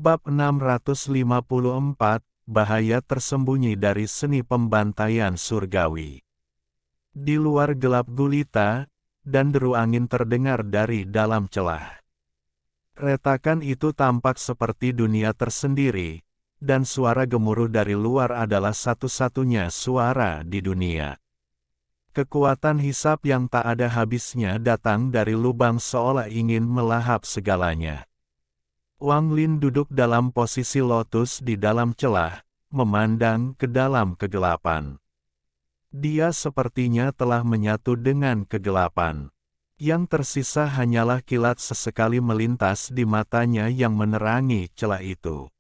Bab 654, Bahaya tersembunyi dari seni pembantaian surgawi. Di luar gelap gulita, dan deru angin terdengar dari dalam celah. Retakan itu tampak seperti dunia tersendiri, dan suara gemuruh dari luar adalah satu-satunya suara di dunia. Kekuatan hisap yang tak ada habisnya datang dari lubang seolah ingin melahap segalanya. Wang Lin duduk dalam posisi lotus di dalam celah, memandang ke dalam kegelapan. Dia sepertinya telah menyatu dengan kegelapan. Yang tersisa hanyalah kilat sesekali melintas di matanya yang menerangi celah itu.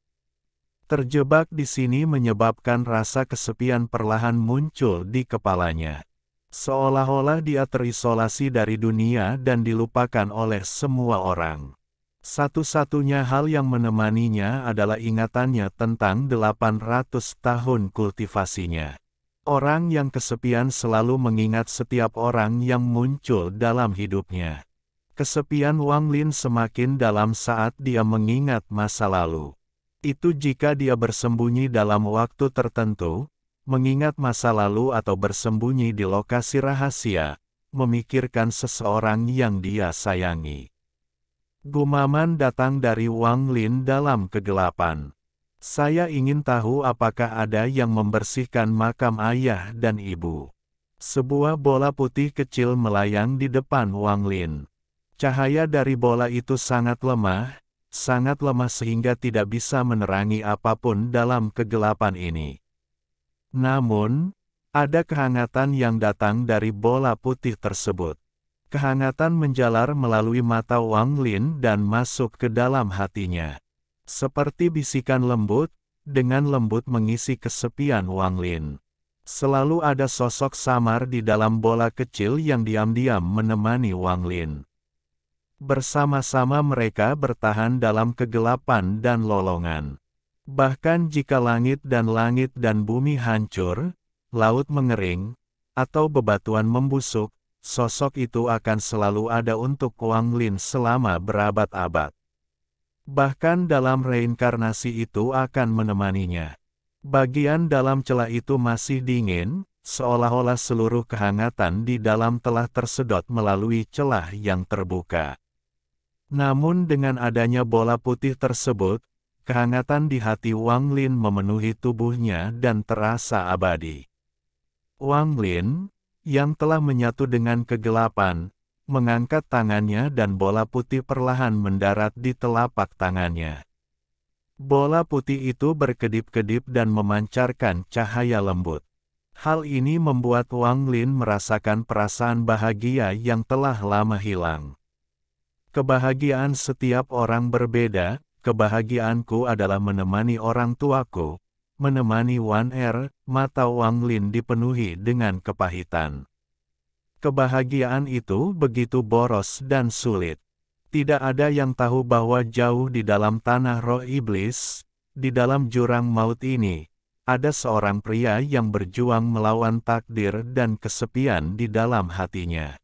Terjebak di sini menyebabkan rasa kesepian perlahan muncul di kepalanya. Seolah-olah dia terisolasi dari dunia dan dilupakan oleh semua orang. Satu-satunya hal yang menemaninya adalah ingatannya tentang 800 tahun kultivasinya. Orang yang kesepian selalu mengingat setiap orang yang muncul dalam hidupnya. Kesepian Wang Lin semakin dalam saat dia mengingat masa lalu. Itu jika dia bersembunyi dalam waktu tertentu, mengingat masa lalu atau bersembunyi di lokasi rahasia, memikirkan seseorang yang dia sayangi. Gumaman datang dari Wang Lin dalam kegelapan. Saya ingin tahu apakah ada yang membersihkan makam ayah dan ibu. Sebuah bola putih kecil melayang di depan Wang Lin. Cahaya dari bola itu sangat lemah sehingga tidak bisa menerangi apapun dalam kegelapan ini. Namun, ada kehangatan yang datang dari bola putih tersebut. Kehangatan menjalar melalui mata Wang Lin dan masuk ke dalam hatinya. Seperti bisikan lembut, dengan lembut mengisi kesepian Wang Lin. Selalu ada sosok samar di dalam bola kecil yang diam-diam menemani Wang Lin. Bersama-sama mereka bertahan dalam kegelapan dan lolongan. Bahkan jika langit dan bumi hancur, laut mengering, atau bebatuan membusuk, sosok itu akan selalu ada untuk Wang Lin selama berabad-abad. Bahkan dalam reinkarnasi itu akan menemaninya. Bagian dalam celah itu masih dingin, seolah-olah seluruh kehangatan di dalam telah tersedot melalui celah yang terbuka. Namun dengan adanya bola putih tersebut, kehangatan di hati Wang Lin memenuhi tubuhnya dan terasa abadi. Wang Lin, yang telah menyatu dengan kegelapan, mengangkat tangannya dan bola putih perlahan mendarat di telapak tangannya. Bola putih itu berkedip-kedip dan memancarkan cahaya lembut. Hal ini membuat Wang Lin merasakan perasaan bahagia yang telah lama hilang. Kebahagiaan setiap orang berbeda, kebahagiaanku adalah menemani orang tuaku, menemani Wan Er. Mata Wang Lin dipenuhi dengan kepahitan. Kebahagiaan itu begitu boros dan sulit. Tidak ada yang tahu bahwa jauh di dalam tanah roh iblis, di dalam jurang maut ini, ada seorang pria yang berjuang melawan takdir dan kesepian di dalam hatinya.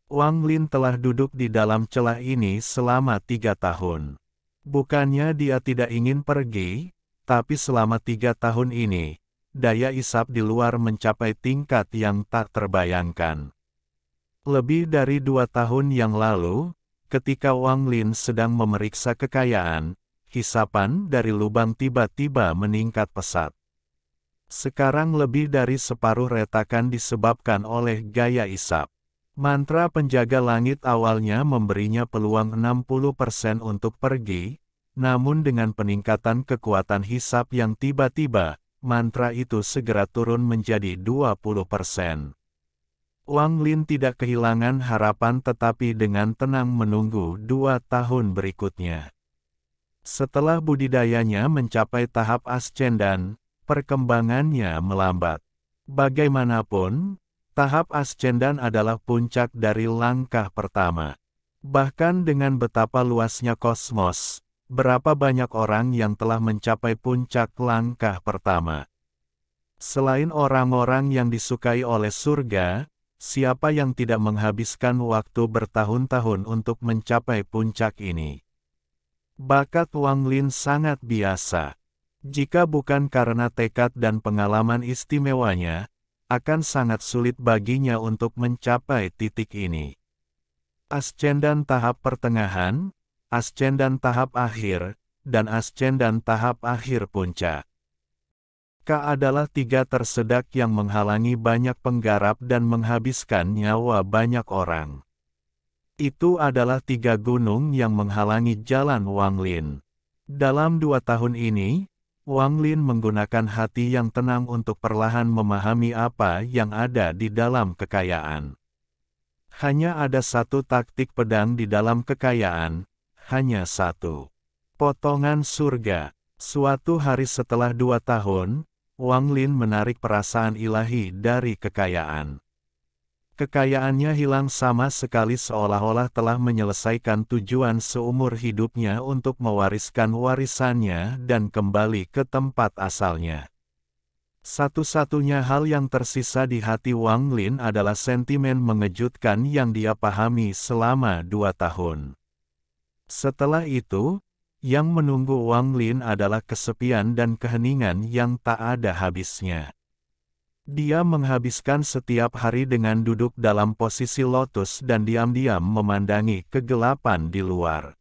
Wang Lin telah duduk di dalam celah ini selama 3 tahun. Bukannya dia tidak ingin pergi, tapi selama 3 tahun ini, daya isap di luar mencapai tingkat yang tak terbayangkan. Lebih dari 2 tahun yang lalu, ketika Wang Lin sedang memeriksa kekayaan, hisapan dari lubang tiba-tiba meningkat pesat. Sekarang lebih dari separuh retakan disebabkan oleh gaya isap. Mantra penjaga langit awalnya memberinya peluang 60% untuk pergi, namun dengan peningkatan kekuatan hisap yang tiba-tiba, mantra itu segera turun menjadi 20%. Wang Lin tidak kehilangan harapan tetapi dengan tenang menunggu 2 tahun berikutnya. Setelah budidayanya mencapai tahap ascendan, perkembangannya melambat. Bagaimanapun, tahap ascendan adalah puncak dari langkah pertama. Bahkan dengan betapa luasnya kosmos, berapa banyak orang yang telah mencapai puncak langkah pertama. Selain orang-orang yang disukai oleh surga, siapa yang tidak menghabiskan waktu bertahun-tahun untuk mencapai puncak ini? Bakat Wang Lin sangat biasa. Jika bukan karena tekad dan pengalaman istimewanya, akan sangat sulit baginya untuk mencapai titik ini. Ascendan tahap pertengahan, ascendan tahap akhir, dan ascendan tahap akhir puncak. Ka adalah tiga tersedak yang menghalangi banyak penggarap dan menghabiskan nyawa banyak orang. Itu adalah tiga gunung yang menghalangi jalan Wang Lin. Dalam 2 tahun ini, Wang Lin menggunakan hati yang tenang untuk perlahan memahami apa yang ada di dalam kekayaan. Hanya ada satu taktik pedang di dalam kekayaan, hanya satu. Potongan surga. Suatu hari setelah 2 tahun, Wang Lin menarik perasaan ilahi dari kekayaan. Kekayaannya hilang sama sekali seolah-olah telah menyelesaikan tujuan seumur hidupnya untuk mewariskan warisannya dan kembali ke tempat asalnya. Satu-satunya hal yang tersisa di hati Wang Lin adalah sentimen mengejutkan yang dia pahami selama 2 tahun. Setelah itu, yang menunggu Wang Lin adalah kesepian dan keheningan yang tak ada habisnya. Dia menghabiskan setiap hari dengan duduk dalam posisi lotus dan diam-diam memandangi kegelapan di luar.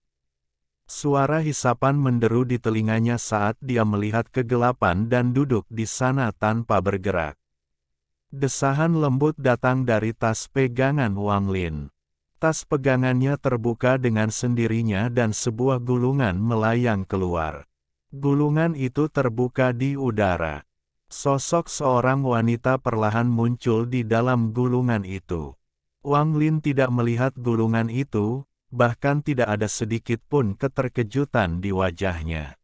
Suara hisapan menderu di telinganya saat dia melihat kegelapan dan duduk di sana tanpa bergerak. Desahan lembut datang dari tas pegangan Wang Lin. Tas pegangannya terbuka dengan sendirinya dan sebuah gulungan melayang keluar. Gulungan itu terbuka di udara. Sosok seorang wanita perlahan muncul di dalam gulungan itu. Wang Lin tidak melihat gulungan itu, bahkan tidak ada sedikit pun keterkejutan di wajahnya.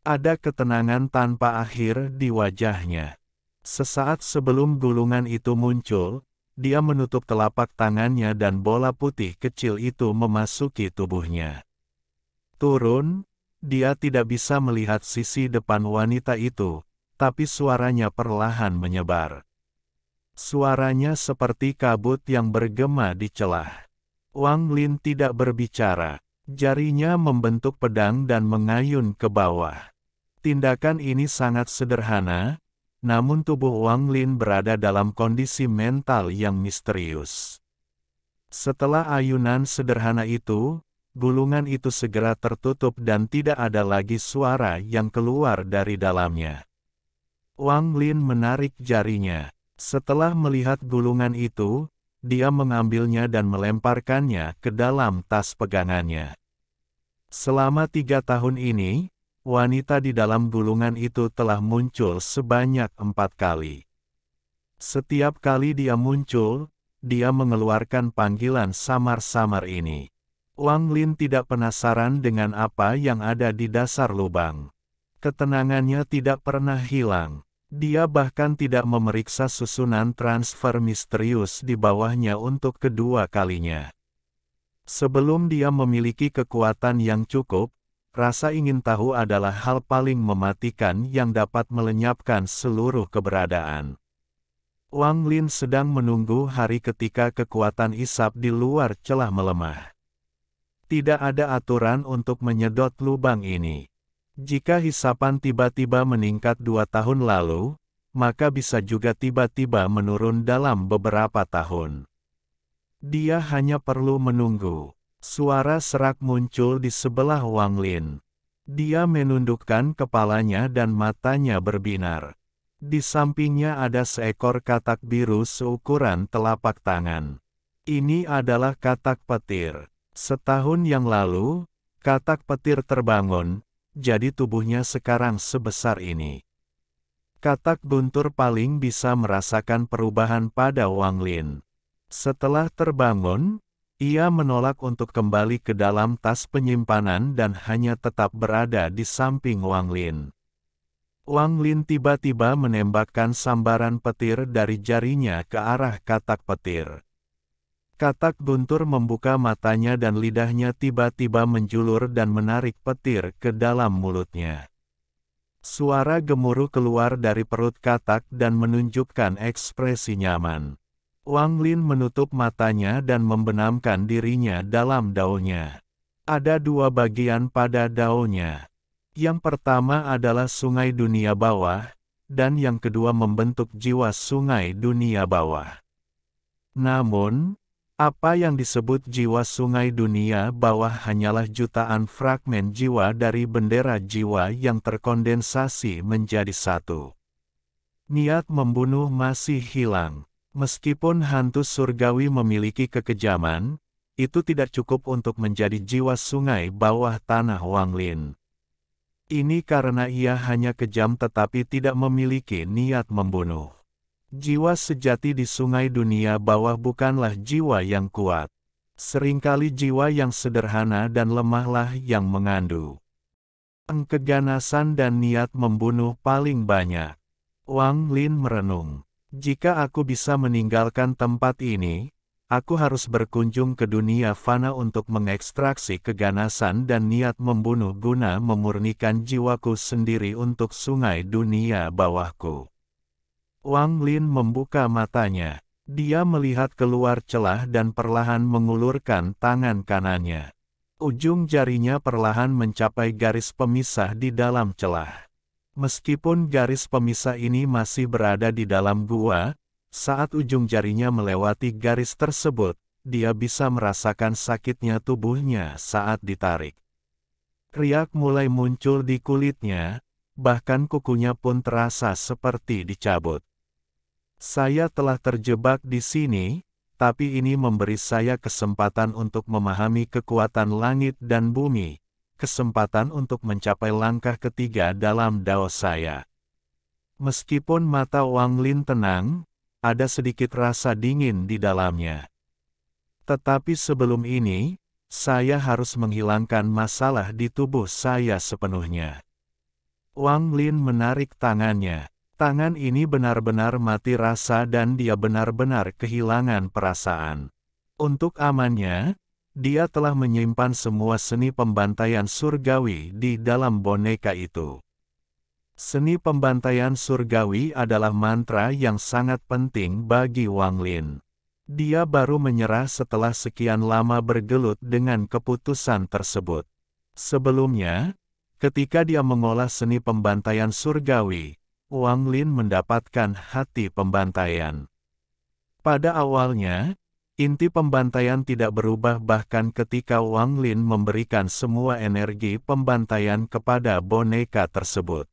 Ada ketenangan tanpa akhir di wajahnya. Sesaat sebelum gulungan itu muncul, dia menutup telapak tangannya dan bola putih kecil itu memasuki tubuhnya. Turun, dia tidak bisa melihat sisi depan wanita itu, tapi suaranya perlahan menyebar. Suaranya seperti kabut yang bergema di celah. Wang Lin tidak berbicara, jarinya membentuk pedang dan mengayun ke bawah. Tindakan ini sangat sederhana, namun tubuh Wang Lin berada dalam kondisi mental yang misterius. Setelah ayunan sederhana itu, gulungan itu segera tertutup dan tidak ada lagi suara yang keluar dari dalamnya. Wang Lin menarik jarinya. Setelah melihat gulungan itu, dia mengambilnya dan melemparkannya ke dalam tas pegangannya. Selama 3 tahun ini, wanita di dalam gulungan itu telah muncul sebanyak 4 kali. Setiap kali dia muncul, dia mengeluarkan panggilan samar-samar ini. Wang Lin tidak penasaran dengan apa yang ada di dasar lubang. Ketenangannya tidak pernah hilang. Dia bahkan tidak memeriksa susunan transfer misterius di bawahnya untuk kedua kalinya. Sebelum dia memiliki kekuatan yang cukup, rasa ingin tahu adalah hal paling mematikan yang dapat melenyapkan seluruh keberadaan. Wang Lin sedang menunggu hari ketika kekuatan isap di luar celah melemah. Tidak ada aturan untuk menyedot lubang ini. Jika hisapan tiba-tiba meningkat 2 tahun lalu, maka bisa juga tiba-tiba menurun dalam beberapa tahun. Dia hanya perlu menunggu. Suara serak muncul di sebelah Wang Lin. Dia menundukkan kepalanya dan matanya berbinar. Di sampingnya ada seekor katak biru seukuran telapak tangan. Ini adalah katak petir. Setahun yang lalu, katak petir terbangun, jadi tubuhnya sekarang sebesar ini. Katak guntur paling bisa merasakan perubahan pada Wang Lin. Setelah terbangun, ia menolak untuk kembali ke dalam tas penyimpanan dan hanya tetap berada di samping Wang Lin. Wang Lin tiba-tiba menembakkan sambaran petir dari jarinya ke arah katak petir. Katak guntur membuka matanya dan lidahnya tiba-tiba menjulur dan menarik petir ke dalam mulutnya. Suara gemuruh keluar dari perut katak dan menunjukkan ekspresi nyaman. Wang Lin menutup matanya dan membenamkan dirinya dalam daunnya. Ada dua bagian pada daunnya. Yang pertama adalah sungai dunia bawah, dan yang kedua membentuk jiwa sungai dunia bawah. Namun, apa yang disebut jiwa sungai dunia bawah hanyalah jutaan fragmen jiwa dari bendera jiwa yang terkondensasi menjadi satu. Niat membunuh masih hilang. Meskipun hantu surgawi memiliki kekejaman, itu tidak cukup untuk menjadi jiwa sungai bawah tanah Wang Lin. Ini karena ia hanya kejam tetapi tidak memiliki niat membunuh. Jiwa sejati di sungai dunia bawah bukanlah jiwa yang kuat. Seringkali jiwa yang sederhana dan lemahlah yang mengandung keganasan dan niat membunuh paling banyak. Wang Lin merenung. Jika aku bisa meninggalkan tempat ini, aku harus berkunjung ke dunia fana untuk mengekstraksi keganasan dan niat membunuh guna memurnikan jiwaku sendiri untuk sungai dunia bawahku. Wang Lin membuka matanya. Dia melihat keluar celah dan perlahan mengulurkan tangan kanannya. Ujung jarinya perlahan mencapai garis pemisah di dalam celah. Meskipun garis pemisah ini masih berada di dalam gua, saat ujung jarinya melewati garis tersebut, dia bisa merasakan sakitnya tubuhnya saat ditarik. Riak mulai muncul di kulitnya, bahkan kukunya pun terasa seperti dicabut. Saya telah terjebak di sini, tapi ini memberi saya kesempatan untuk memahami kekuatan langit dan bumi, kesempatan untuk mencapai langkah ketiga dalam dao saya. Meskipun mata Wang Lin tenang, ada sedikit rasa dingin di dalamnya. Tetapi sebelum ini, saya harus menghilangkan masalah di tubuh saya sepenuhnya. Wang Lin menarik tangannya. Tangan ini benar-benar mati rasa dan dia benar-benar kehilangan perasaan. Untuk amannya, dia telah menyimpan semua seni pembantaian surgawi di dalam boneka itu. Seni pembantaian surgawi adalah mantra yang sangat penting bagi Wang Lin. Dia baru menyerah setelah sekian lama bergelut dengan keputusan tersebut. Sebelumnya, ketika dia mengolah seni pembantaian surgawi, Wang Lin mendapatkan hati pembantaian. Pada awalnya, inti pembantaian tidak berubah bahkan ketika Wang Lin memberikan semua energi pembantaian kepada boneka tersebut.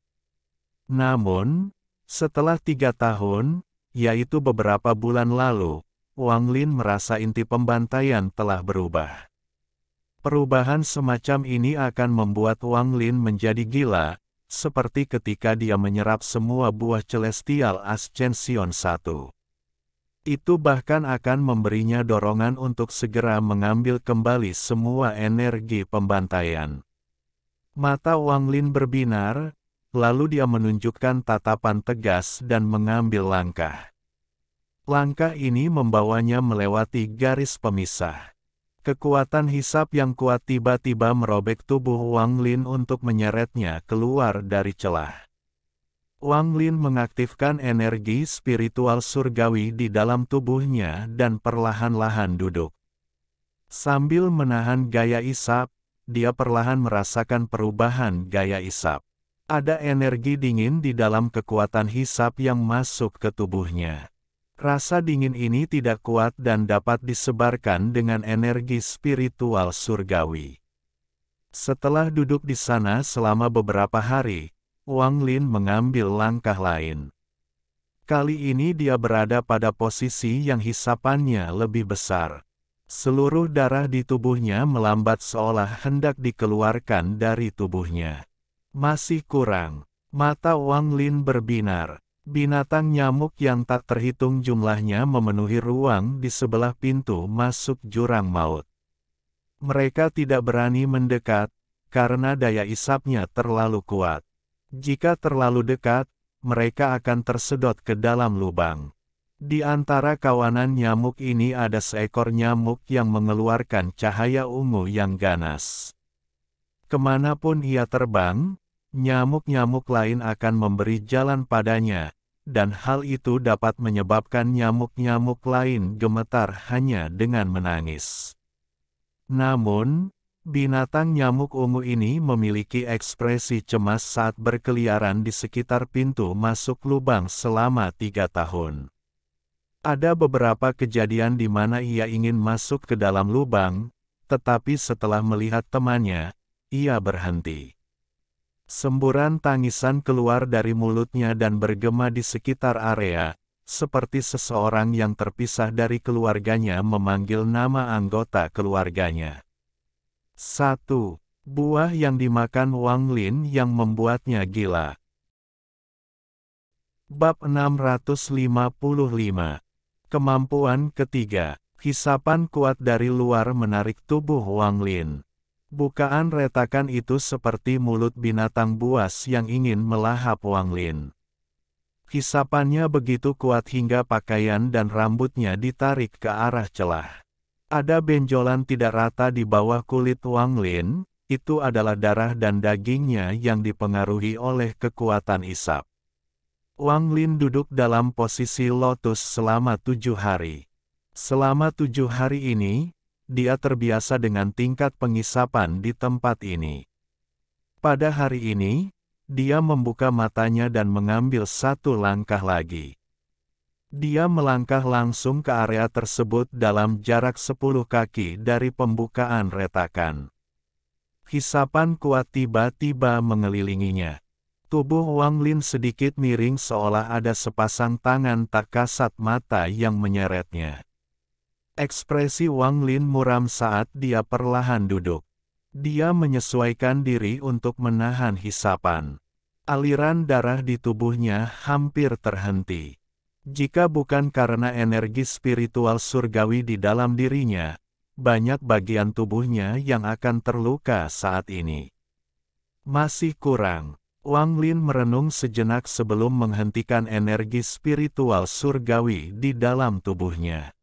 Namun, setelah 3 tahun, yaitu beberapa bulan lalu, Wang Lin merasa inti pembantaian telah berubah. Perubahan semacam ini akan membuat Wang Lin menjadi gila, seperti ketika dia menyerap semua buah Celestial Ascension 1. Itu bahkan akan memberinya dorongan untuk segera mengambil kembali semua energi pembantaian. Mata Wang Lin berbinar, lalu dia menunjukkan tatapan tegas dan mengambil langkah. Langkah ini membawanya melewati garis pemisah. Kekuatan hisap yang kuat tiba-tiba merobek tubuh Wang Lin untuk menyeretnya keluar dari celah. Wang Lin mengaktifkan energi spiritual surgawi di dalam tubuhnya dan perlahan-lahan duduk. Sambil menahan gaya isap, dia perlahan merasakan perubahan gaya isap. Ada energi dingin di dalam kekuatan hisap yang masuk ke tubuhnya. Rasa dingin ini tidak kuat dan dapat disebarkan dengan energi spiritual surgawi. Setelah duduk di sana selama beberapa hari, Wang Lin mengambil langkah lain. Kali ini dia berada pada posisi yang hisapannya lebih besar. Seluruh darah di tubuhnya melambat seolah hendak dikeluarkan dari tubuhnya. Masih kurang. Mata Wang Lin berbinar. Binatang nyamuk yang tak terhitung jumlahnya memenuhi ruang di sebelah pintu masuk jurang maut. Mereka tidak berani mendekat, karena daya isapnya terlalu kuat. Jika terlalu dekat, mereka akan tersedot ke dalam lubang. Di antara kawanan nyamuk ini ada seekor nyamuk yang mengeluarkan cahaya ungu yang ganas. Kemanapun ia terbang, nyamuk-nyamuk lain akan memberi jalan padanya, dan hal itu dapat menyebabkan nyamuk-nyamuk lain gemetar hanya dengan menangis. Namun, Binatang nyamuk ungu ini memiliki ekspresi cemas saat berkeliaran di sekitar pintu masuk lubang selama 3 tahun. Ada beberapa kejadian di mana ia ingin masuk ke dalam lubang, tetapi setelah melihat temannya, ia berhenti. Semburan tangisan keluar dari mulutnya dan bergema di sekitar area, seperti seseorang yang terpisah dari keluarganya memanggil nama anggota keluarganya. 1. Buah yang dimakan Wang Lin yang membuatnya gila. Bab 655. Kemampuan ketiga. Hisapan kuat dari luar menarik tubuh Wang Lin. Bukaan retakan itu seperti mulut binatang buas yang ingin melahap Wang Lin. Hisapannya begitu kuat hingga pakaian dan rambutnya ditarik ke arah celah. Ada benjolan tidak rata di bawah kulit Wang Lin, itu adalah darah dan dagingnya yang dipengaruhi oleh kekuatan isap. Wang Lin duduk dalam posisi lotus selama 7 hari. Selama 7 hari ini, dia terbiasa dengan tingkat pengisapan di tempat ini. Pada hari ini, dia membuka matanya dan mengambil satu langkah lagi. Dia melangkah langsung ke area tersebut dalam jarak 10 kaki dari pembukaan retakan. Hisapan kuat tiba-tiba mengelilinginya. Tubuh Wang Lin sedikit miring seolah ada sepasang tangan tak kasat mata yang menyeretnya. Ekspresi Wang Lin muram saat dia perlahan duduk. Dia menyesuaikan diri untuk menahan hisapan. Aliran darah di tubuhnya hampir terhenti. Jika bukan karena energi spiritual surgawi di dalam dirinya, banyak bagian tubuhnya yang akan terluka saat ini. Masih kurang. Wang Lin merenung sejenak sebelum menghentikan energi spiritual surgawi di dalam tubuhnya.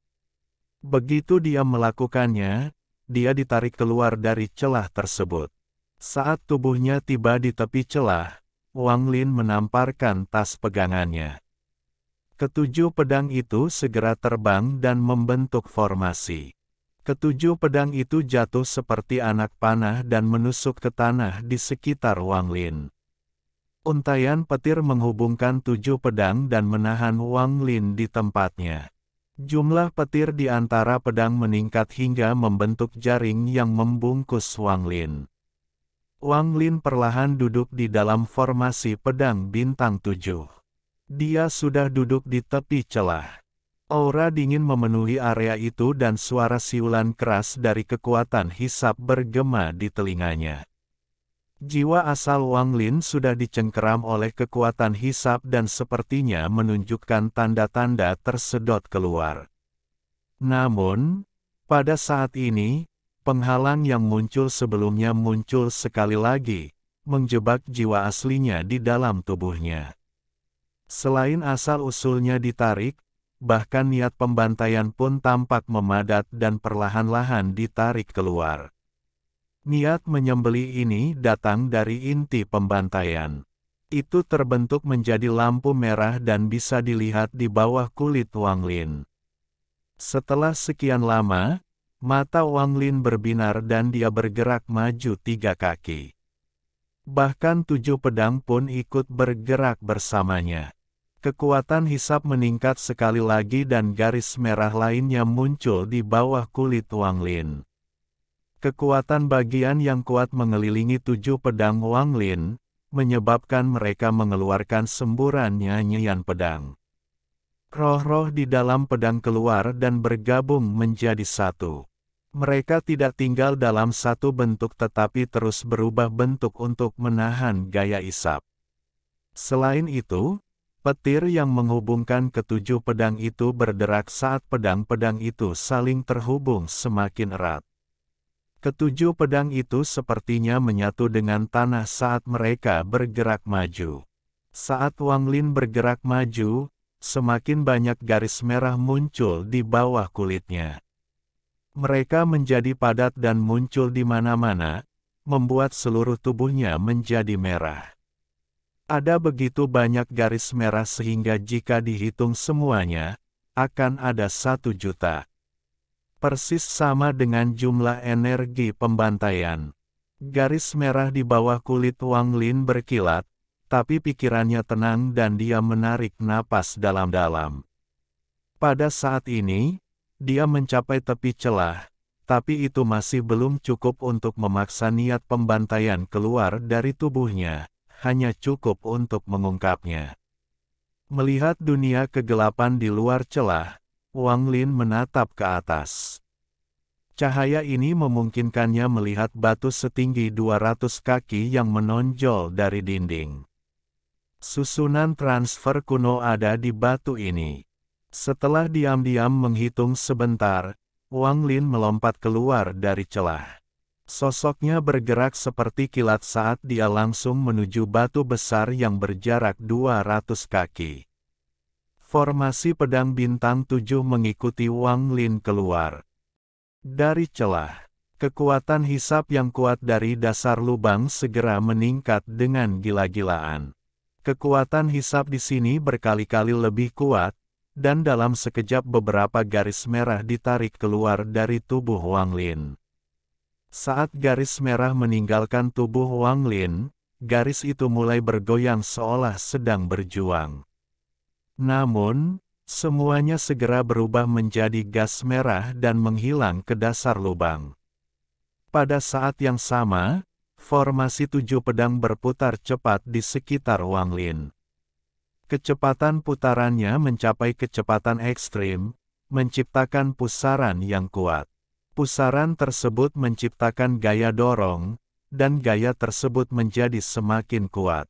Begitu dia melakukannya, dia ditarik keluar dari celah tersebut. Saat tubuhnya tiba di tepi celah, Wang Lin menamparkan tas pegangannya. Ketujuh pedang itu segera terbang dan membentuk formasi. Ketujuh pedang itu jatuh seperti anak panah dan menusuk ke tanah di sekitar Wang Lin. Untaian petir menghubungkan 7 pedang dan menahan Wang Lin di tempatnya. Jumlah petir di antara pedang meningkat hingga membentuk jaring yang membungkus Wang Lin. Wang Lin perlahan duduk di dalam formasi pedang bintang 7. Dia sudah duduk di tepi celah. Aura dingin memenuhi area itu dan suara siulan keras dari kekuatan hisap bergema di telinganya. Jiwa asal Wang Lin sudah dicengkeram oleh kekuatan hisap dan sepertinya menunjukkan tanda-tanda tersedot keluar. Namun, pada saat ini, penghalang yang muncul sebelumnya muncul sekali lagi, menjebak jiwa aslinya di dalam tubuhnya. Selain asal-usulnya ditarik, bahkan niat pembantaian pun tampak memadat dan perlahan-lahan ditarik keluar. Niat menyembelih ini datang dari inti pembantaian. Itu terbentuk menjadi lampu merah dan bisa dilihat di bawah kulit Wang Lin. Setelah sekian lama, mata Wang Lin berbinar dan dia bergerak maju 3 kaki. Bahkan 7 pedang pun ikut bergerak bersamanya. Kekuatan hisap meningkat sekali lagi dan garis merah lainnya muncul di bawah kulit Wang Lin. Kekuatan bagian yang kuat mengelilingi 7 pedang Wang Lin, menyebabkan mereka mengeluarkan semburan nyanyian pedang. Roh-roh di dalam pedang keluar dan bergabung menjadi satu. Mereka tidak tinggal dalam satu bentuk tetapi terus berubah bentuk untuk menahan gaya isap. Selain itu, petir yang menghubungkan ketujuh pedang itu berderak saat pedang-pedang itu saling terhubung semakin erat. Ketujuh pedang itu sepertinya menyatu dengan tanah saat mereka bergerak maju. Saat Wang Lin bergerak maju, semakin banyak garis merah muncul di bawah kulitnya. Mereka menjadi padat dan muncul di mana-mana, membuat seluruh tubuhnya menjadi merah. Ada begitu banyak garis merah sehingga jika dihitung semuanya, akan ada 1 juta. Persis sama dengan jumlah energi pembantaian. Garis merah di bawah kulit Wang Lin berkilat, tapi pikirannya tenang dan dia menarik napas dalam-dalam. Pada saat ini, dia mencapai tepi celah, tapi itu masih belum cukup untuk memaksa niat pembantaian keluar dari tubuhnya, hanya cukup untuk mengungkapnya. Melihat dunia kegelapan di luar celah, Wang Lin menatap ke atas. Cahaya ini memungkinkannya melihat batu setinggi 200 kaki yang menonjol dari dinding. Susunan transfer kuno ada di batu ini. Setelah diam-diam menghitung sebentar, Wang Lin melompat keluar dari celah. Sosoknya bergerak seperti kilat saat dia langsung menuju batu besar yang berjarak 200 kaki. Formasi pedang bintang 7 mengikuti Wang Lin keluar. Dari celah, kekuatan hisap yang kuat dari dasar lubang segera meningkat dengan gila-gilaan. Kekuatan hisap di sini berkali-kali lebih kuat, dan dalam sekejap beberapa garis merah ditarik keluar dari tubuh Wang Lin. Saat garis merah meninggalkan tubuh Wang Lin, garis itu mulai bergoyang seolah sedang berjuang. Namun, semuanya segera berubah menjadi gas merah dan menghilang ke dasar lubang. Pada saat yang sama, formasi 7 pedang berputar cepat di sekitar Wang Lin. Kecepatan putarannya mencapai kecepatan ekstrim, menciptakan pusaran yang kuat. Pusaran tersebut menciptakan gaya dorong, dan gaya tersebut menjadi semakin kuat.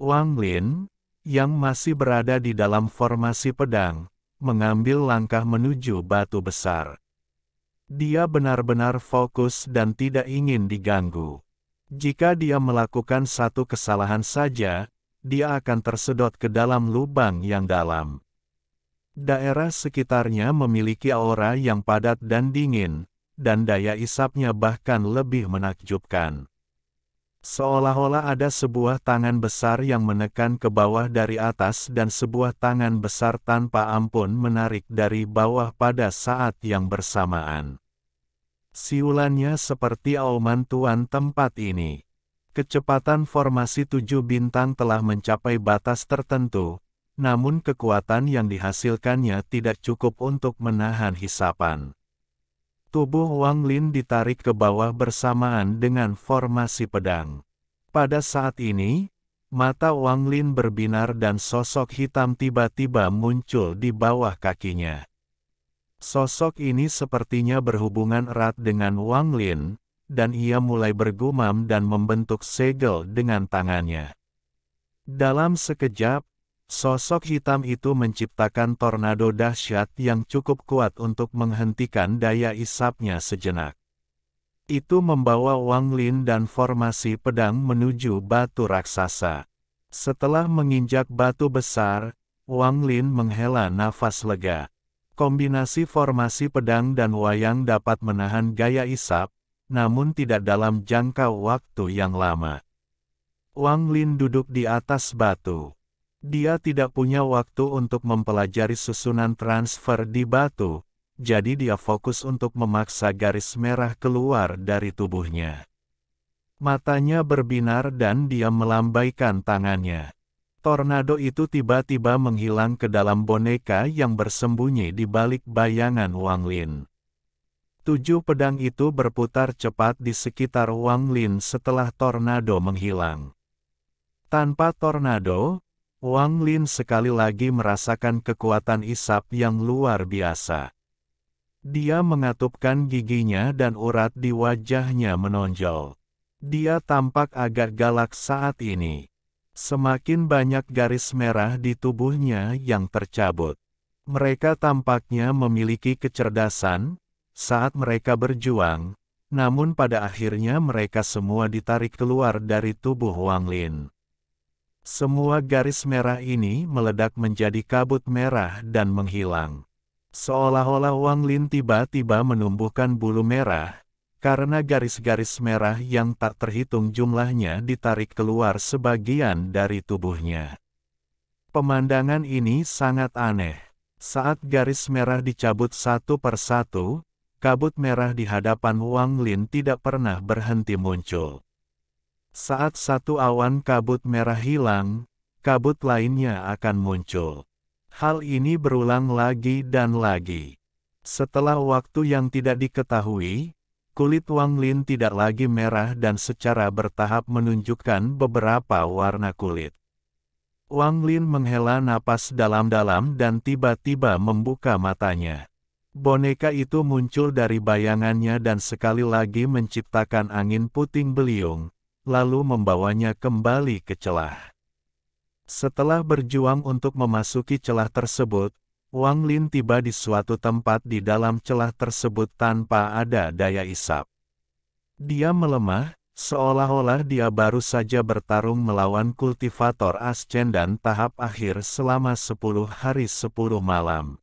Wang Lin, yang masih berada di dalam formasi pedang, mengambil langkah menuju batu besar. Dia benar-benar fokus dan tidak ingin diganggu. Jika dia melakukan satu kesalahan saja, dia akan tersedot ke dalam lubang yang dalam. Daerah sekitarnya memiliki aura yang padat dan dingin, dan daya isapnya bahkan lebih menakjubkan. Seolah-olah ada sebuah tangan besar yang menekan ke bawah dari atas dan sebuah tangan besar tanpa ampun menarik dari bawah pada saat yang bersamaan. Siulannya seperti auman tuan tempat ini. Kecepatan formasi 7 bintang telah mencapai batas tertentu, namun kekuatan yang dihasilkannya tidak cukup untuk menahan hisapan. Tubuh Wang Lin ditarik ke bawah bersamaan dengan formasi pedang. Pada saat ini, mata Wang Lin berbinar dan sosok hitam tiba-tiba muncul di bawah kakinya. Sosok ini sepertinya berhubungan erat dengan Wang Lin, dan ia mulai bergumam dan membentuk segel dengan tangannya. Dalam sekejap, sosok hitam itu menciptakan tornado dahsyat yang cukup kuat untuk menghentikan daya isapnya sejenak. Itu membawa Wang Lin dan formasi pedang menuju batu raksasa. Setelah menginjak batu besar, Wang Lin menghela nafas lega. Kombinasi formasi pedang dan wayang dapat menahan gaya isap, namun tidak dalam jangka waktu yang lama. Wang Lin duduk di atas batu. Dia tidak punya waktu untuk mempelajari susunan transfer di batu, jadi dia fokus untuk memaksa garis merah keluar dari tubuhnya. Matanya berbinar dan dia melambaikan tangannya. Tornado itu tiba-tiba menghilang ke dalam boneka yang bersembunyi di balik bayangan Wang Lin. 7 pedang itu berputar cepat di sekitar Wang Lin setelah tornado menghilang. Tanpa tornado, Wang Lin sekali lagi merasakan kekuatan isap yang luar biasa. Dia mengatupkan giginya dan urat di wajahnya menonjol. Dia tampak agak galak saat ini. Semakin banyak garis merah di tubuhnya yang tercabut. Mereka tampaknya memiliki kecerdasan saat mereka berjuang, namun pada akhirnya mereka semua ditarik keluar dari tubuh Wang Lin. Semua garis merah ini meledak menjadi kabut merah dan menghilang. Seolah-olah Wang Lin tiba-tiba menumbuhkan bulu merah, karena garis-garis merah yang tak terhitung jumlahnya ditarik keluar sebagian dari tubuhnya. Pemandangan ini sangat aneh. Saat garis merah dicabut satu persatu, kabut merah di hadapan Wang Lin tidak pernah berhenti muncul. Saat satu awan kabut merah hilang, kabut lainnya akan muncul. Hal ini berulang lagi dan lagi. Setelah waktu yang tidak diketahui, kulit Wang Lin tidak lagi merah dan secara bertahap menunjukkan beberapa warna kulit. Wang Lin menghela napas dalam-dalam dan tiba-tiba membuka matanya. Boneka itu muncul dari bayangannya dan sekali lagi menciptakan angin puting beliung, lalu membawanya kembali ke celah. Setelah berjuang untuk memasuki celah tersebut, Wang Lin tiba di suatu tempat di dalam celah tersebut tanpa ada daya isap. Dia melemah, seolah-olah dia baru saja bertarung melawan kultivator ascendan tahap akhir selama 10 hari 10 malam.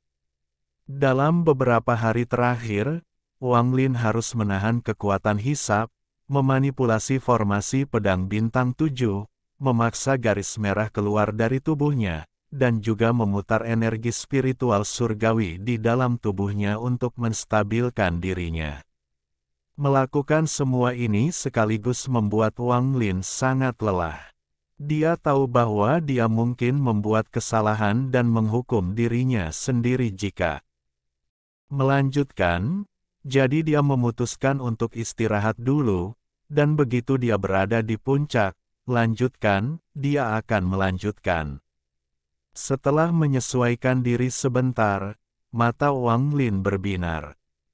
Dalam beberapa hari terakhir, Wang Lin harus menahan kekuatan hisap, memanipulasi formasi pedang bintang 7, memaksa garis merah keluar dari tubuhnya, dan juga memutar energi spiritual surgawi di dalam tubuhnya untuk menstabilkan dirinya. Melakukan semua ini sekaligus membuat Wang Lin sangat lelah. Dia tahu bahwa dia mungkin membuat kesalahan dan menghukum dirinya sendiri jika melanjutkan, jadi dia memutuskan untuk istirahat dulu, dan begitu dia berada di puncak, lanjutkan, dia akan melanjutkan. Setelah menyesuaikan diri sebentar, mata Wang Lin berbinar.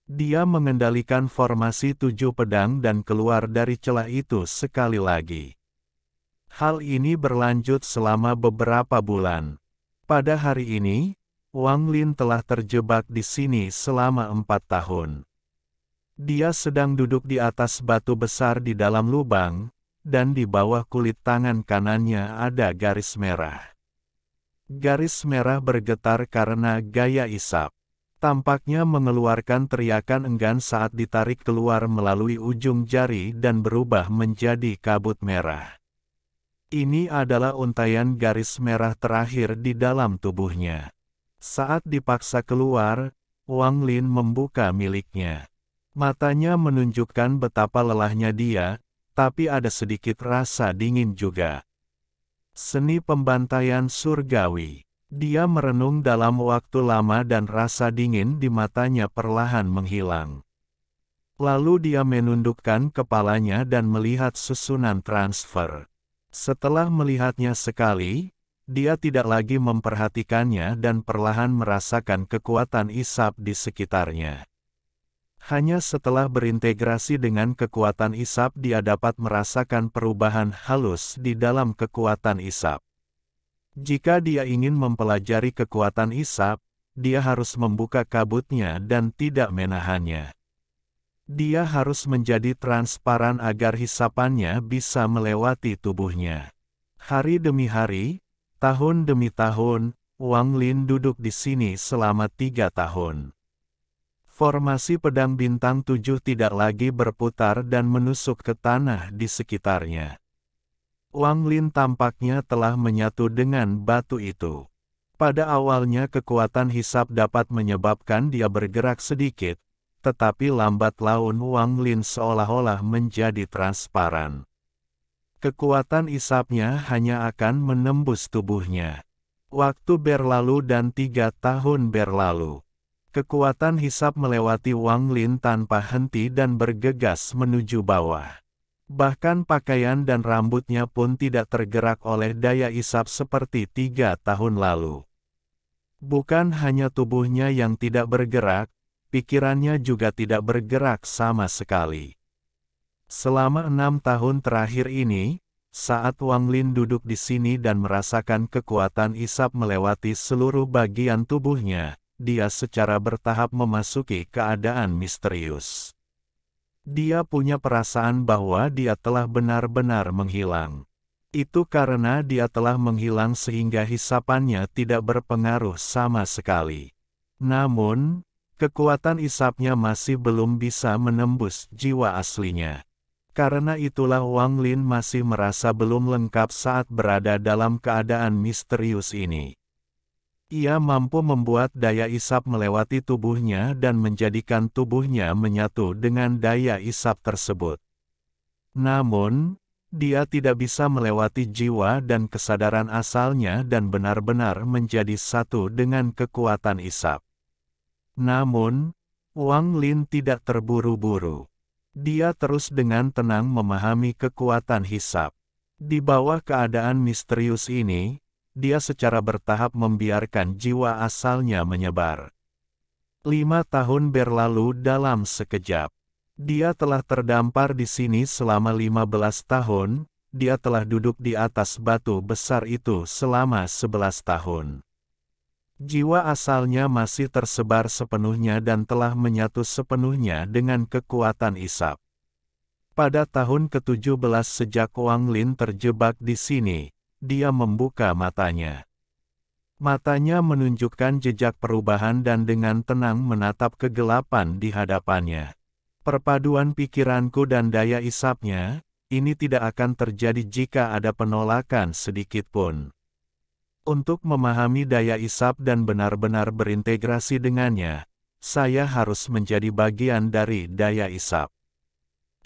Dia mengendalikan formasi 7 pedang dan keluar dari celah itu sekali lagi. Hal ini berlanjut selama beberapa bulan. Pada hari ini, Wang Lin telah terjebak di sini selama 4 tahun. Dia sedang duduk di atas batu besar di dalam lubang, dan di bawah kulit tangan kanannya ada garis merah. Garis merah bergetar karena gaya isap. Tampaknya mengeluarkan teriakan enggan saat ditarik keluar melalui ujung jari dan berubah menjadi kabut merah. Ini adalah untaian garis merah terakhir di dalam tubuhnya. Saat dipaksa keluar, Wang Lin membuka miliknya. Matanya menunjukkan betapa lelahnya dia, tapi ada sedikit rasa dingin juga. Seni pembantaian surgawi. Dia merenung dalam waktu lama dan rasa dingin di matanya perlahan menghilang. Lalu dia menundukkan kepalanya dan melihat susunan transfer. Setelah melihatnya sekali, dia tidak lagi memperhatikannya dan perlahan merasakan kekuatan isap di sekitarnya. Hanya setelah berintegrasi dengan kekuatan isap dia dapat merasakan perubahan halus di dalam kekuatan isap. Jika dia ingin mempelajari kekuatan isap, dia harus membuka kabutnya dan tidak menahannya. Dia harus menjadi transparan agar hisapannya bisa melewati tubuhnya. Hari demi hari, tahun demi tahun, Wang Lin duduk di sini selama 3 tahun. Formasi pedang bintang 7 tidak lagi berputar dan menusuk ke tanah di sekitarnya. Wang Lin tampaknya telah menyatu dengan batu itu. Pada awalnya kekuatan hisap dapat menyebabkan dia bergerak sedikit, tetapi lambat laun Wang Lin seolah-olah menjadi transparan. Kekuatan isapnya hanya akan menembus tubuhnya. Waktu berlalu dan 3 tahun berlalu. Kekuatan hisap melewati Wang Lin tanpa henti dan bergegas menuju bawah. Bahkan pakaian dan rambutnya pun tidak tergerak oleh daya isap seperti 3 tahun lalu. Bukan hanya tubuhnya yang tidak bergerak, pikirannya juga tidak bergerak sama sekali. Selama 6 tahun terakhir ini, saat Wang Lin duduk di sini dan merasakan kekuatan isap melewati seluruh bagian tubuhnya, dia secara bertahap memasuki keadaan misterius. Dia punya perasaan bahwa dia telah benar-benar menghilang. Itu karena dia telah menghilang sehingga hisapannya tidak berpengaruh sama sekali. Namun, kekuatan isapnya masih belum bisa menembus jiwa aslinya. Karena itulah Wang Lin masih merasa belum lengkap saat berada dalam keadaan misterius ini. Ia mampu membuat daya isap melewati tubuhnya dan menjadikan tubuhnya menyatu dengan daya isap tersebut. Namun, dia tidak bisa melewati jiwa dan kesadaran asalnya dan benar-benar menjadi satu dengan kekuatan isap. Namun, Wang Lin tidak terburu-buru. Dia terus dengan tenang memahami kekuatan hisap. Di bawah keadaan misterius ini, dia secara bertahap membiarkan jiwa asalnya menyebar. 5 tahun berlalu dalam sekejap. Dia telah terdampar di sini selama 15 tahun, dia telah duduk di atas batu besar itu selama 11 tahun. Jiwa asalnya masih tersebar sepenuhnya dan telah menyatu sepenuhnya dengan kekuatan isap. Pada tahun ke-17 sejak Wang Lin terjebak di sini, dia membuka matanya. Matanya menunjukkan jejak perubahan dan dengan tenang menatap kegelapan di hadapannya. Perpaduan pikiranku dan daya isapnya, ini tidak akan terjadi jika ada penolakan sedikit pun. Untuk memahami daya isap dan benar-benar berintegrasi dengannya, saya harus menjadi bagian dari daya isap.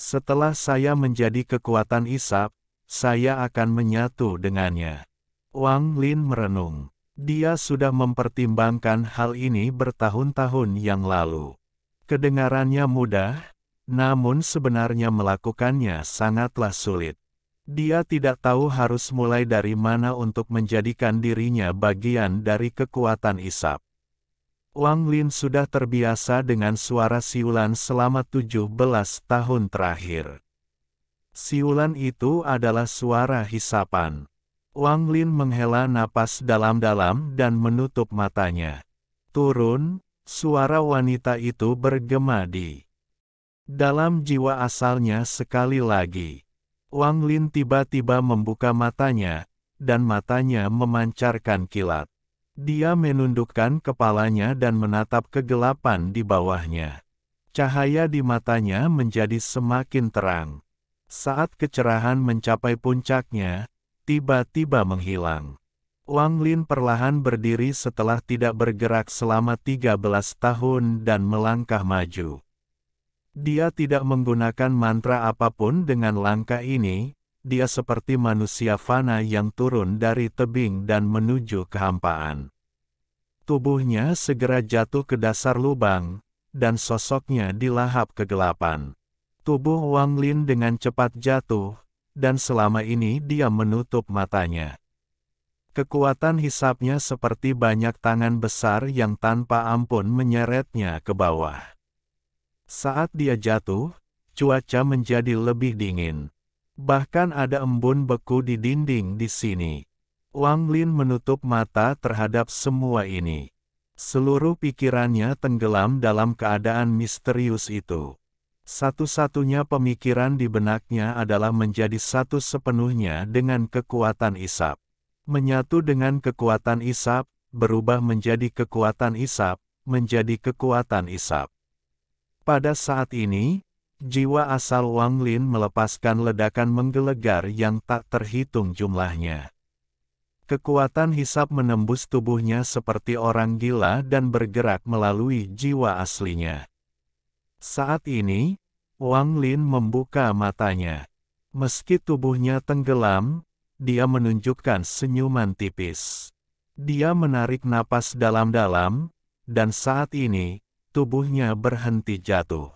Setelah saya menjadi kekuatan isap, saya akan menyatu dengannya. Wang Lin merenung. Dia sudah mempertimbangkan hal ini bertahun-tahun yang lalu. Kedengarannya mudah, namun sebenarnya melakukannya sangatlah sulit. Dia tidak tahu harus mulai dari mana untuk menjadikan dirinya bagian dari kekuatan isap. Wang Lin sudah terbiasa dengan suara siulan selama 17 tahun terakhir. Siulan itu adalah suara hisapan. Wang Lin menghela napas dalam-dalam dan menutup matanya. Turun, suara wanita itu bergema di dalam jiwa asalnya sekali lagi. Wang Lin tiba-tiba membuka matanya, dan matanya memancarkan kilat. Dia menundukkan kepalanya dan menatap kegelapan di bawahnya. Cahaya di matanya menjadi semakin terang. Saat kecerahan mencapai puncaknya, tiba-tiba menghilang. Wang Lin perlahan berdiri setelah tidak bergerak selama 13 tahun dan melangkah maju. Dia tidak menggunakan mantra apapun dengan langkah ini, dia seperti manusia fana yang turun dari tebing dan menuju kehampaan. Tubuhnya segera jatuh ke dasar lubang, dan sosoknya dilahap kegelapan. Tubuh Wang Lin dengan cepat jatuh, dan selama ini dia menutup matanya. Kekuatan hisapnya seperti banyak tangan besar yang tanpa ampun menyeretnya ke bawah. Saat dia jatuh, cuaca menjadi lebih dingin. Bahkan ada embun beku di dinding di sini. Wang Lin menutup mata terhadap semua ini. Seluruh pikirannya tenggelam dalam keadaan misterius itu. Satu-satunya pemikiran di benaknya adalah menjadi satu sepenuhnya dengan kekuatan isap. Menyatu dengan kekuatan isap, berubah menjadi kekuatan isap, menjadi kekuatan isap. Pada saat ini, jiwa asal Wang Lin melepaskan ledakan menggelegar yang tak terhitung jumlahnya. Kekuatan hisap menembus tubuhnya seperti orang gila dan bergerak melalui jiwa aslinya. Saat ini, Wang Lin membuka matanya. Meski tubuhnya tenggelam, dia menunjukkan senyuman tipis. Dia menarik napas dalam-dalam, dan saat ini, tubuhnya berhenti jatuh.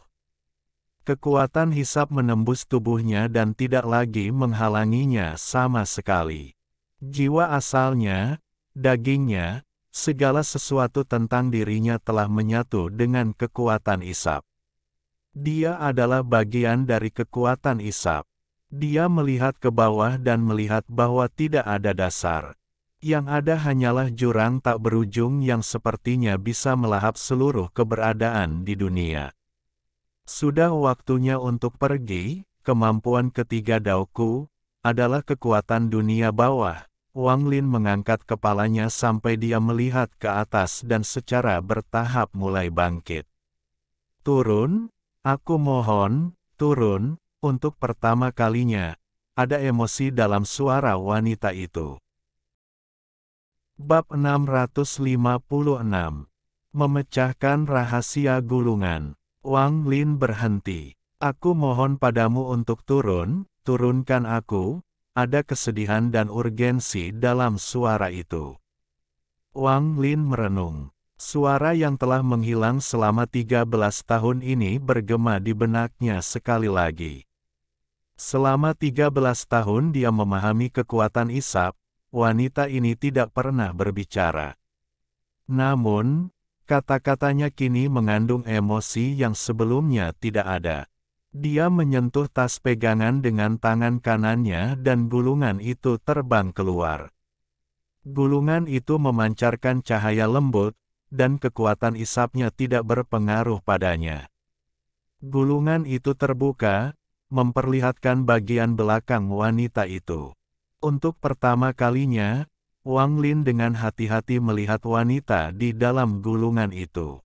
Kekuatan hisap menembus tubuhnya dan tidak lagi menghalanginya sama sekali. Jiwa asalnya, dagingnya, segala sesuatu tentang dirinya telah menyatu dengan kekuatan isap. Dia adalah bagian dari kekuatan isap. Dia melihat ke bawah dan melihat bahwa tidak ada dasar. Yang ada hanyalah jurang tak berujung yang sepertinya bisa melahap seluruh keberadaan di dunia. Sudah waktunya untuk pergi. Kemampuan ketiga Daoku adalah kekuatan dunia bawah. Wang Lin mengangkat kepalanya sampai dia melihat ke atas dan secara bertahap mulai bangkit. Turun, aku mohon, turun. Untuk pertama kalinya, ada emosi dalam suara wanita itu. Bab 656. Memecahkan rahasia gulungan. Wang Lin berhenti. Aku mohon padamu untuk turunkan aku. Ada kesedihan dan urgensi dalam suara itu. Wang Lin merenung. Suara yang telah menghilang selama 13 tahun ini bergema di benaknya sekali lagi. Selama 13 tahun dia memahami kekuatan isap, wanita ini tidak pernah berbicara. Namun, kata-katanya kini mengandung emosi yang sebelumnya tidak ada. Dia menyentuh tas pegangan dengan tangan kanannya dan gulungan itu terbang keluar. Gulungan itu memancarkan cahaya lembut, dan kekuatan isapnya tidak berpengaruh padanya. Gulungan itu terbuka, memperlihatkan bagian belakang wanita itu. Untuk pertama kalinya, Wang Lin dengan hati-hati melihat wanita di dalam gulungan itu.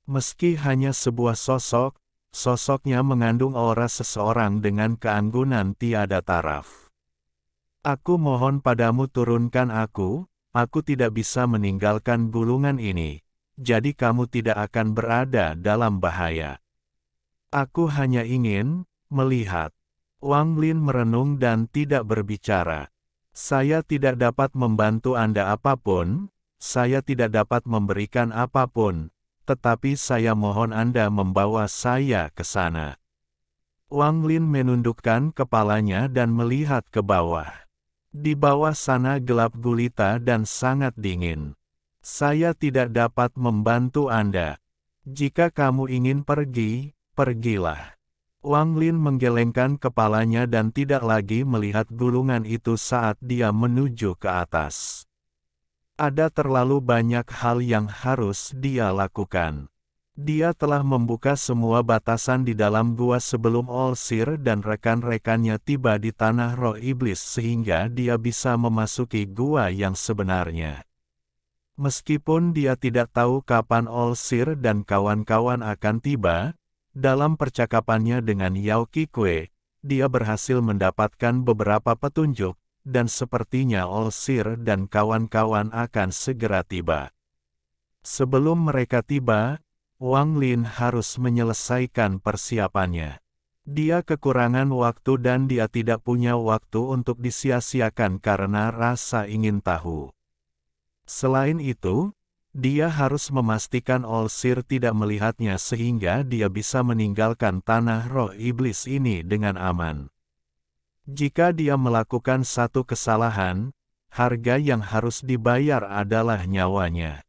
Meski hanya sebuah sosok, sosoknya mengandung aura seseorang dengan keanggunan tiada taraf. Aku mohon padamu turunkan aku tidak bisa meninggalkan gulungan ini, jadi kamu tidak akan berada dalam bahaya. Aku hanya ingin melihat. Wang Lin merenung dan tidak berbicara. Saya tidak dapat membantu Anda apapun, saya tidak dapat memberikan apapun, tetapi saya mohon Anda membawa saya ke sana. Wang Lin menundukkan kepalanya dan melihat ke bawah. Di bawah sana gelap gulita dan sangat dingin. Saya tidak dapat membantu Anda. Jika kamu ingin pergi, pergilah. Wang Lin menggelengkan kepalanya dan tidak lagi melihat gulungan itu saat dia menuju ke atas. Ada terlalu banyak hal yang harus dia lakukan. Dia telah membuka semua batasan di dalam gua sebelum Olsir dan rekan-rekannya tiba di tanah roh iblis sehingga dia bisa memasuki gua yang sebenarnya. Meskipun dia tidak tahu kapan Olsir dan kawan-kawan akan tiba, dalam percakapannya dengan Yao Qikue, dia berhasil mendapatkan beberapa petunjuk, dan sepertinya Olsir dan kawan-kawan akan segera tiba. Sebelum mereka tiba, Wang Lin harus menyelesaikan persiapannya. Dia kekurangan waktu dan dia tidak punya waktu untuk disia-siakan karena rasa ingin tahu. Selain itu, dia harus memastikan Olsir tidak melihatnya sehingga dia bisa meninggalkan tanah roh iblis ini dengan aman. Jika dia melakukan satu kesalahan, harga yang harus dibayar adalah nyawanya.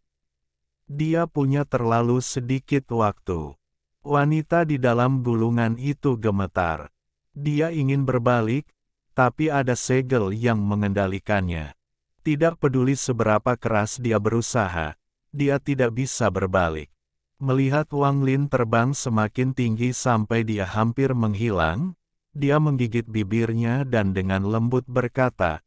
Dia punya terlalu sedikit waktu. Wanita di dalam gulungan itu gemetar. Dia ingin berbalik, tapi ada segel yang mengendalikannya. Tidak peduli seberapa keras dia berusaha, dia tidak bisa berbalik. Melihat Wang Lin terbang semakin tinggi sampai dia hampir menghilang, dia menggigit bibirnya dan dengan lembut berkata,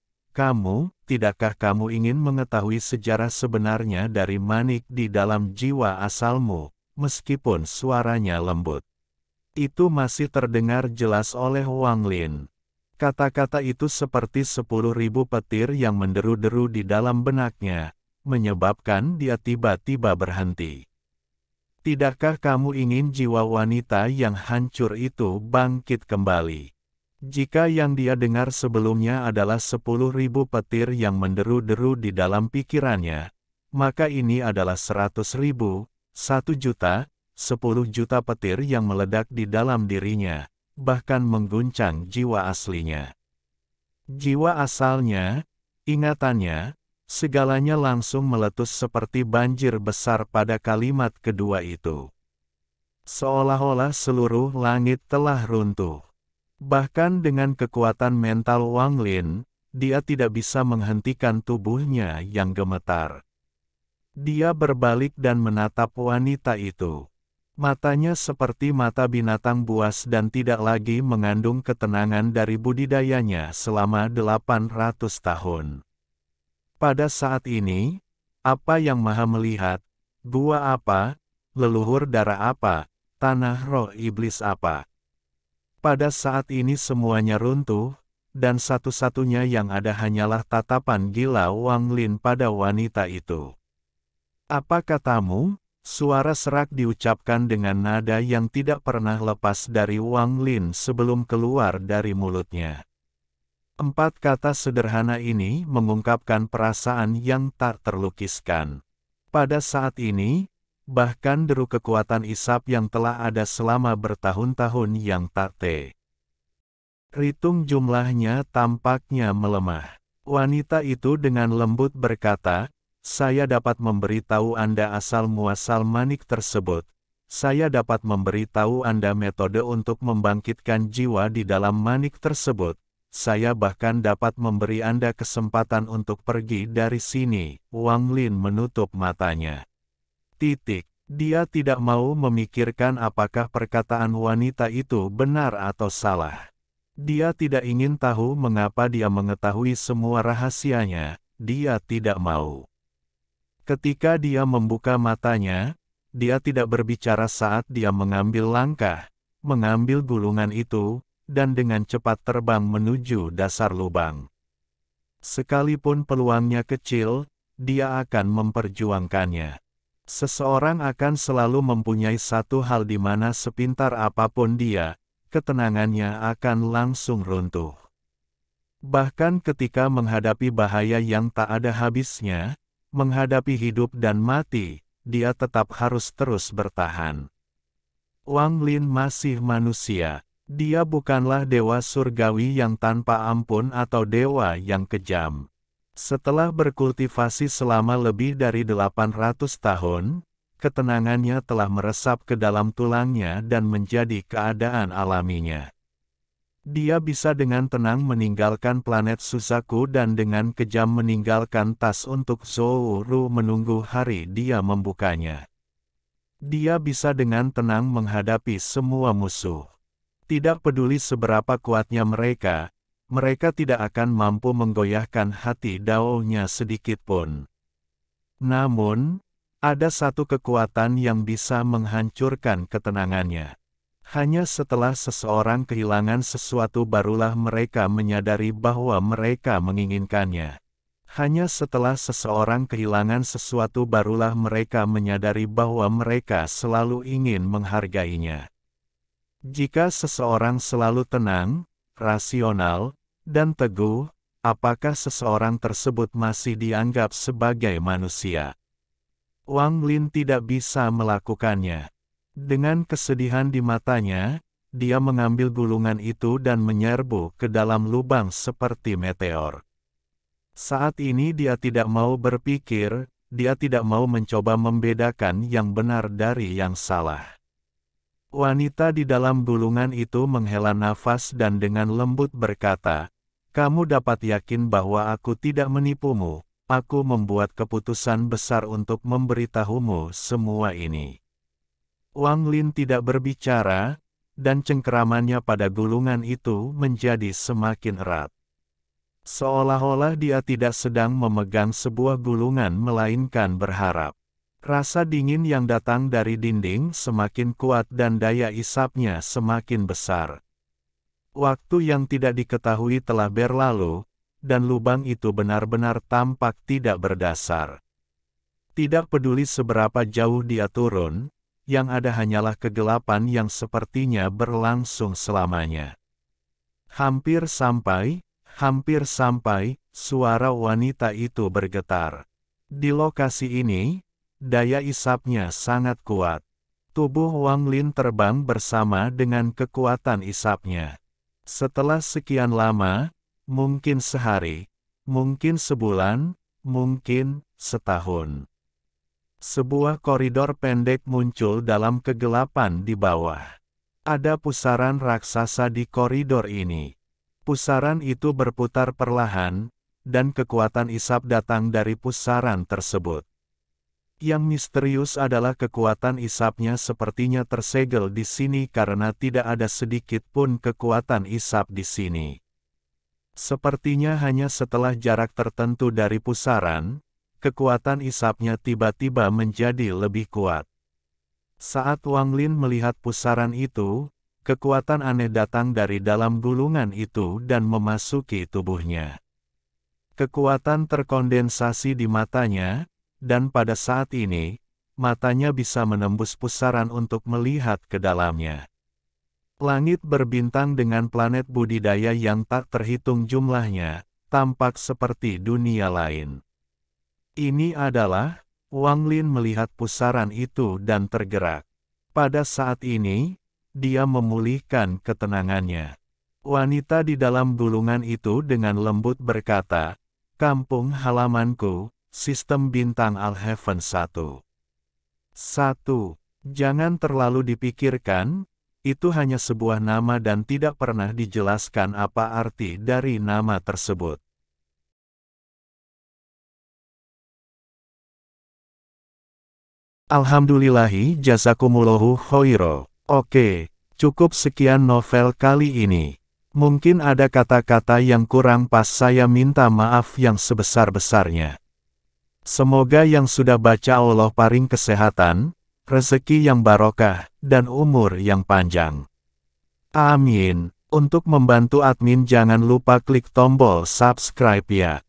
tidakkah kamu ingin mengetahui sejarah sebenarnya dari manik di dalam jiwa asalmu, meskipun suaranya lembut? Itu masih terdengar jelas oleh Wang Lin. Kata-kata itu seperti 10.000 petir yang menderu-deru di dalam benaknya, menyebabkan dia tiba-tiba berhenti. Tidakkah kamu ingin jiwa wanita yang hancur itu bangkit kembali? Jika yang dia dengar sebelumnya adalah 10.000 petir yang menderu-deru di dalam pikirannya, maka ini adalah 100.000, 1 juta, 10 juta petir yang meledak di dalam dirinya, bahkan mengguncang jiwa aslinya. Jiwa asalnya, ingatannya, segalanya langsung meletus seperti banjir besar pada kalimat kedua itu. Seolah-olah seluruh langit telah runtuh. Bahkan dengan kekuatan mental Wang Lin, dia tidak bisa menghentikan tubuhnya yang gemetar. Dia berbalik dan menatap wanita itu. Matanya seperti mata binatang buas dan tidak lagi mengandung ketenangan dari budidayanya selama 800 tahun. Pada saat ini, apa yang Maha melihat, gua apa, leluhur darah apa, tanah roh iblis apa? Pada saat ini semuanya runtuh, dan satu-satunya yang ada hanyalah tatapan gila Wang Lin pada wanita itu. "Apa katamu?" Suara serak diucapkan dengan nada yang tidak pernah lepas dari Wang Lin sebelum keluar dari mulutnya. 4 kata sederhana ini mengungkapkan perasaan yang tak terlukiskan. Pada saat ini, bahkan deru kekuatan isap yang telah ada selama bertahun-tahun yang tak terhitung jumlahnya tampaknya melemah. Wanita itu dengan lembut berkata, "Saya dapat memberitahu Anda asal-muasal manik tersebut. Saya dapat memberitahu Anda metode untuk membangkitkan jiwa di dalam manik tersebut. Saya bahkan dapat memberi Anda kesempatan untuk pergi dari sini." Wang Lin menutup matanya. Dia tidak mau memikirkan apakah perkataan wanita itu benar atau salah. Dia tidak ingin tahu mengapa dia mengetahui semua rahasianya. Dia tidak mau. Ketika dia membuka matanya, dia tidak berbicara saat dia mengambil langkah, mengambil gulungan itu, dan dengan cepat terbang menuju dasar lubang. Sekalipun peluangnya kecil, dia akan memperjuangkannya. Seseorang akan selalu mempunyai satu hal di mana sepintar apapun dia, ketenangannya akan langsung runtuh. Bahkan ketika menghadapi bahaya yang tak ada habisnya, menghadapi hidup dan mati, dia tetap harus terus bertahan. Wang Lin masih manusia. Dia bukanlah dewa surgawi yang tanpa ampun atau dewa yang kejam. Setelah berkultivasi selama lebih dari 800 tahun, ketenangannya telah meresap ke dalam tulangnya dan menjadi keadaan alaminya. Dia bisa dengan tenang meninggalkan planet Suzaku dan dengan kejam meninggalkan tas untuk Zhou menunggu hari dia membukanya. Dia bisa dengan tenang menghadapi semua musuh. Tidak peduli seberapa kuatnya mereka tidak akan mampu menggoyahkan hati Dao-nya sedikitpun. Namun, ada satu kekuatan yang bisa menghancurkan ketenangannya. Hanya setelah seseorang kehilangan sesuatu barulah mereka menyadari bahwa mereka menginginkannya. Hanya setelah seseorang kehilangan sesuatu barulah mereka menyadari bahwa mereka selalu ingin menghargainya. Jika seseorang selalu tenang, rasional, dan teguh, apakah seseorang tersebut masih dianggap sebagai manusia? Wang Lin tidak bisa melakukannya. Dengan kesedihan di matanya, dia mengambil gulungan itu dan menyerbu ke dalam lubang seperti meteor. Saat ini dia tidak mau berpikir, dia tidak mau mencoba membedakan yang benar dari yang salah. Wanita di dalam gulungan itu menghela nafas dan dengan lembut berkata, "Kamu dapat yakin bahwa aku tidak menipumu. Aku membuat keputusan besar untuk memberitahumu semua ini." Wang Lin tidak berbicara, dan cengkeramannya pada gulungan itu menjadi semakin erat. Seolah-olah dia tidak sedang memegang sebuah gulungan melainkan berharap. Rasa dingin yang datang dari dinding semakin kuat dan daya isapnya semakin besar. Waktu yang tidak diketahui telah berlalu, dan lubang itu benar-benar tampak tidak berdasar. Tidak peduli seberapa jauh dia turun, yang ada hanyalah kegelapan yang sepertinya berlangsung selamanya. Hampir sampai, suara wanita itu bergetar. Di lokasi ini, daya isapnya sangat kuat. Tubuh Wang Lin terbang bersama dengan kekuatan isapnya. Setelah sekian lama, mungkin sehari, mungkin sebulan, mungkin setahun. Sebuah koridor pendek muncul dalam kegelapan di bawah. Ada pusaran raksasa di koridor ini. Pusaran itu berputar perlahan, dan kekuatan isap datang dari pusaran tersebut. Yang misterius adalah kekuatan isapnya sepertinya tersegel di sini karena tidak ada sedikit pun kekuatan isap di sini. Sepertinya hanya setelah jarak tertentu dari pusaran, kekuatan isapnya tiba-tiba menjadi lebih kuat. Saat Wang Lin melihat pusaran itu, kekuatan aneh datang dari dalam gulungan itu dan memasuki tubuhnya. Kekuatan terkondensasi di matanya, dan pada saat ini, matanya bisa menembus pusaran untuk melihat ke dalamnya. Langit berbintang dengan planet budidaya yang tak terhitung jumlahnya, tampak seperti dunia lain. Ini adalah, Wang Lin melihat pusaran itu dan tergerak. Pada saat ini, dia memulihkan ketenangannya. Wanita di dalam gulungan itu dengan lembut berkata, "Kampung halamanku, sistem bintang Alheaven 1. Jangan terlalu dipikirkan, itu hanya sebuah nama dan tidak pernah dijelaskan apa arti dari nama tersebut." Alhamdulillahi jazakumullahu khoiro. Oke, cukup sekian novel kali ini. Mungkin ada kata-kata yang kurang pas, saya minta maaf yang sebesar-besarnya. Semoga yang sudah baca Allah paring kesehatan, rezeki yang barokah, dan umur yang panjang. Amin. Untuk membantu admin jangan lupa klik tombol subscribe ya.